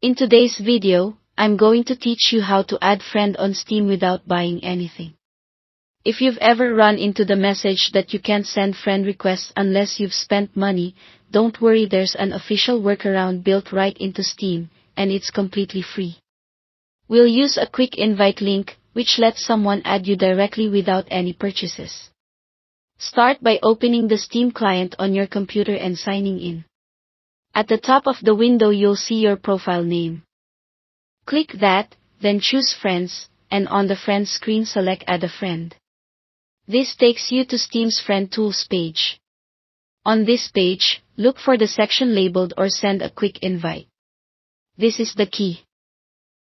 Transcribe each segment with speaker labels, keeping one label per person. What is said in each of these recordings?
Speaker 1: In today's video, I'm going to teach you how to add friend on Steam without buying anything. If you've ever run into the message that you can't send friend requests unless you've spent money, don't worry, there's an official workaround built right into Steam, and it's completely free. We'll use a quick invite link, which lets someone add you directly without any purchases. Start by opening the Steam client on your computer and signing in. At the top of the window you'll see your profile name. Click that, then choose Friends, and on the Friends screen select Add a Friend. This takes you to Steam's Friend Tools page. On this page, look for the section labeled or Send a Quick Invite. This is the key.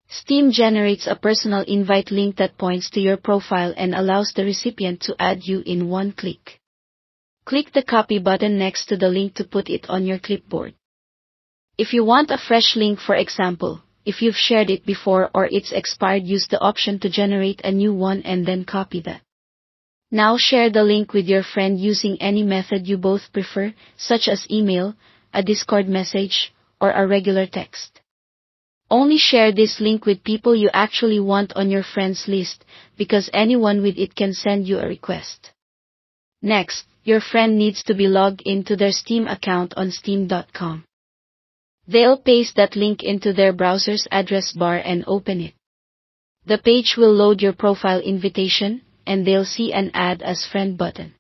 Speaker 1: Steam generates a personal invite link that points to your profile and allows the recipient to add you in one click. Click the copy button next to the link to put it on your clipboard. If you want a fresh link, for example, if you've shared it before or it's expired, use the option to generate a new one and then copy that. Now share the link with your friend using any method you both prefer, such as email, a Discord message, or a regular text. Only share this link with people you actually want on your friends list, because anyone with it can send you a request. Next, your friend needs to be logged into their Steam account on steam.com. They'll paste that link into their browser's address bar and open it. The page will load your profile invitation, and they'll see an Add as Friend button.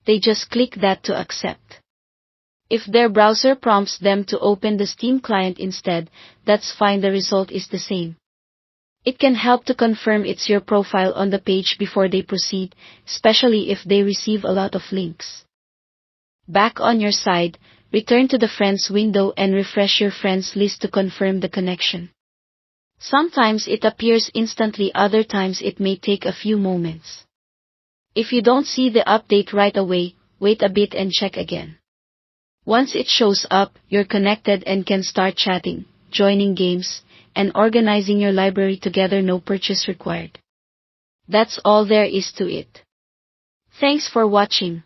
Speaker 1: They just click that to accept. If their browser prompts them to open the Steam client instead, that's fine, the result is the same. It can help to confirm it's your profile on the page before they proceed, especially if they receive a lot of links. Back on your side, return to the Friends window and refresh your friends list to confirm the connection. Sometimes it appears instantly, other times it may take a few moments. If you don't see the update right away, wait a bit and check again. Once it shows up, you're connected and can start chatting, joining games, and organizing your library together, no purchase required. That's all there is to it. Thanks for watching.